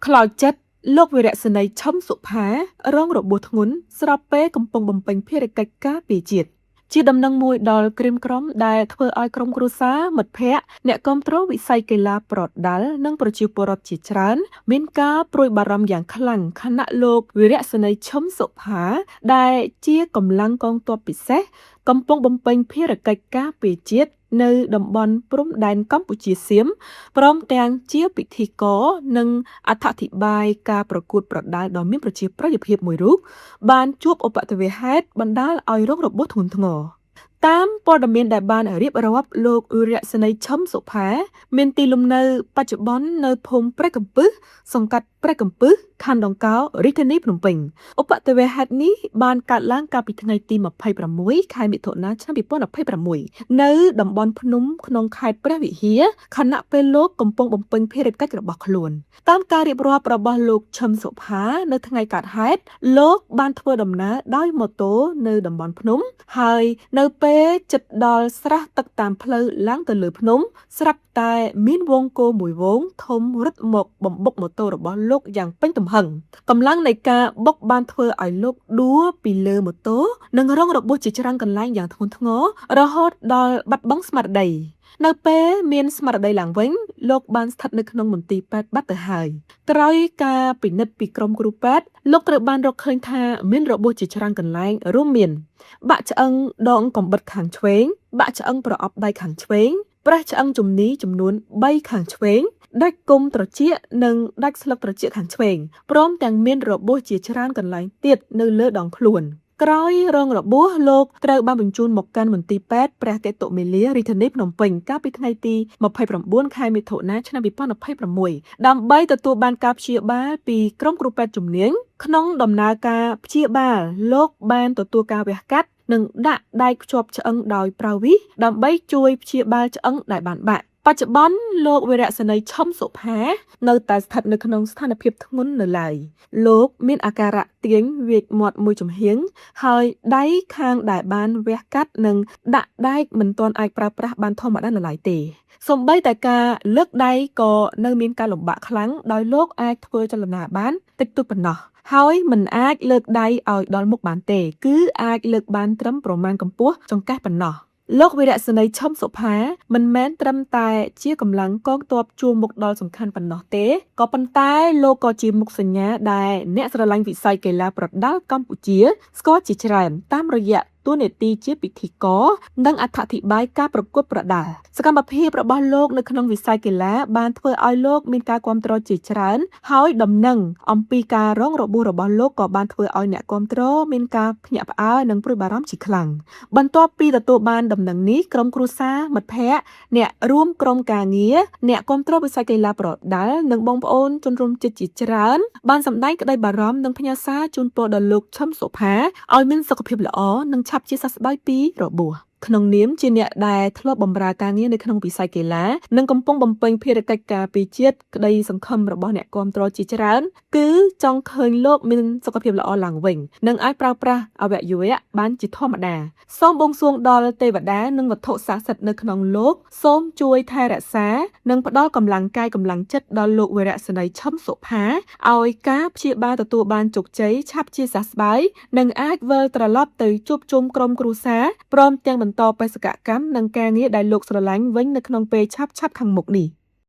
ខ្លោចចិត្តលោកវីរៈសេនីយ៍ឈឹមសុផារងរបួសធ្ងន់ស្របពេលកំពុងបំពេញភារកិច្ចការពារជាតិជាដំណឹងមួយដល់ក្រៀមក្រុមដែលធ្វើឲ្យក្រុមគ្រួសារមិត្តភ័ក្តិអ្នកគាំទ្រវិស័យកីឡាប្រដាល់និងប្រជាពលរដ្ឋជាច្រើនមានការព្រួយបារម្ភយ៉ាងខ្លាំងខណៈលោកវីរៈសេនីយ៍ឈឹមសុផាដែលជាកម្លាំងកងទ័ពពិសេសកំពុងបំពេញភារកិច្ចការពារជាតិនៅតំបន់ព្រំដែនកម្ពុជាសៀមព្រមទាំងជាពិធីករនិងអធិប្បាយការប្រកួតប្រដាល់ដ៏មានប្រជាប្រិយភាពមួយរូបបានជួបឧបទ្ទវហេតុបណ្ដាលឲ្យរងរបួសធ្ងន់ធ្ងរតាមព័ត៌មានដែលបានរៀបរាប់លោកវីរៈសេនីយ៍ឈឹមសុផាមានទីលំនៅបច្ចុប្បន្ននៅភូមិព្រែកកំពឹសសង្កាត់ព្រែកកំពឹសខណ្ឌដង្កោរាជធានីភ្នំពេញឧបទ្ទវហេតុនេះបានកើតឡើងកាលពីថ្ងៃទី26ខែមិថុនាឆ្នាំ2026នៅតំបន់ភ្នំក្នុងខេត្តព្រះវិហារខណៈពេលលោកកំពុងបំពេញភារកិច្ចរបស់ខ្លួនតាមការរៀបរាប់របស់លោកឈឹមសុផានៅថ្ងៃកើតហេតុលោកបានធ្វើដំណើរដោយម៉ូតូនៅតំបន់ភ្នំហើយនៅពេលជិតដល់ស្រះទឹកតាមផ្លូវឡើងទៅលើភ្នំស្រាប់តែមានវងគោមួយវងធំរត់មកបំបុកម៉ូតូរបស់លោកយ៉ាងពេញទំហឹងកម្លាំងនៃការបុកបានធ្វើឲ្យលោកដួលពីលើម៉ូតូនិងរងរបួសជាច្រើនកន្លែងយ៉ាងធ្ងន់ធ្ងររហូតដល់បាត់បង់ស្មារតីនៅពេលមានស្មារតីឡើងវិញលោកបានស្ថិតនៅក្នុងមន្ទីរពេទ្យបាត់ទៅហើយក្រោយការពិនិត្យពីក្រុមគ្រូពេទ្យលោកត្រូវបានរកឃើញថាមានរបួសជាច្រើនកន្លែងរួមមានបាក់ឆ្អឹងដងកំបិតខាងឆ្វេងបាក់ឆ្អឹងប្រអប់ដៃខាងឆ្វេងប្រេះឆ្អឹងជំនីចំនួន3ខាងឆ្វេងដាច់គុំត្រចៀកនិងដាច់ស្លឹកត្រចៀកខាងឆ្វេងព្រមទាំងមានរបួសជាច្រើនកន្លែងទៀតនៅលើដងខ្លួនក្រោយរងរបួសលោកត្រូវបានបញ្ជូនមកកាន់មន្ទីរពេទ្យព្រះកេតុមាលារាជធានីភ្នំពេញកាលពីថ្ងៃទី29ខែមិថុនាឆ្នាំ2026ដើម្បីទទួលបានការព្យាបាលពីក្រុមគ្រូពេទ្យជំនាញក្នុងដំណើរការព្យាបាលលោកបានទទួលការវះកាត់និងដាក់ដែកភ្ជាប់ឆ្អឹងដោយប្រើវិសដើម្បីជួយព្យាបាលឆ្អឹងដែលបានបាក់បច្ចុប្បន្នលោកវីរៈសេនីយ៍ឈឹមសុផានៅតែស្ថិតនៅក្នុងស្ថានភាពធ្ងន់នៅឡើយលោកមានអាការៈទាញវាចមាត់មួយចំហៀងហើយដៃខាងដែលបានវះកាត់និងដាក់ដែកមិនទាន់អាចប្រើប្រាស់បានធម្មតានៅឡើយទេសូម្បីតែការលើកដៃក៏នៅមានការលំបាកខ្លាំងដោយលោកអាចធ្វើចលនាបានតិចតួចប៉ុណ្ណោះហើយមិនអាចលើកដៃឲ្យដល់មុខបានទេគឺអាចលើកបានត្រឹមប្រមាណកម្ពស់ចង្កេះប៉ុណ្ណោះលោកវីរៈសេនីយ៍ឈឹមសុផាមិនមែនត្រឹមតែជាកម្លាំងកងទ័ពជួរមុខដល់សំខាន់ប៉ុណ្ណោះទេក៏ប៉ុន្តែលោកក៏ជាមុខសញ្ញាដែលអ្នកស្រឡាញ់វិស័យកីឡាប្រដាល់កម្ពុជាស្គាល់ជាច្រើនតាមរយៈតួនាទីជាពិធីករនិងអធិប្បាយការប្រកួតប្រដាល់សកម្មភាពរបស់លោកនៅក្នុងវិស័យកីឡាបានធ្វើឲ្យលោកមានការគាំទ្រជាច្រើនហើយដំណឹងអំពីការរងរបួសរបស់លោកក៏បានធ្វើឲ្យអ្នកគាំទ្រមានការភ្ញាក់ផ្អើលនិងព្រួយបារម្ភជាខ្លាំងបន្ទាប់ពីទទួលបានដំណឹងនេះក្រុមគ្រួសារមិត្តភ័ក្តិអ្នករួមក្រុមការងារអ្នកគាំទ្រវិស័យកីឡាប្រដាល់និងបងប្អូនជនរួមជាតិជាច្រើនបានសម្ដែងក្តីបារម្ភនិងផ្ញើសារជូនពរដល់លោកឈឹមសុផាឲ្យមានសុខភាពល្អនិងឆាប់ជាសះស្បើយពីរបួសក្នុងនាមជាអ្នកដែលធ្លាប់បម្រើការងារនៅក្នុងវិស័យកីឡានិងកំពុងបំពេញភារកិច្ចការពារជាតិក្តីសង្ឃឹមរបស់អ្នកគាំទ្រជាច្រើនគឺចង់ឃើញលោកមានសុខភាពល្អឡើងវិញនិងអាចប្រើប្រាស់អវយវៈបានជាធម្មតាសូមបួងសួងដល់ទេវតានិងវត្ថុស័ក្តិសិទ្ធិនៅក្នុងលោកសូមជួយថែរក្សានិងផ្ដល់កម្លាំងកាយកម្លាំងចិត្តដល់លោកវីរៈសេនីយ៍ឈឹមសុផាឲ្យការព្យាបាលទទួលបានជោគជ័យឆាប់ជាសះស្បើយនិងអាចវិលត្រឡប់ទៅជួបជុំក្រុមគ្រួសារព្រមទាំងបន្តបេសកកម្មនិងការងារដែលលោកស្រឡាញ់វិញនៅក្នុងពេលឆាប់ៗខាងមុខនេះ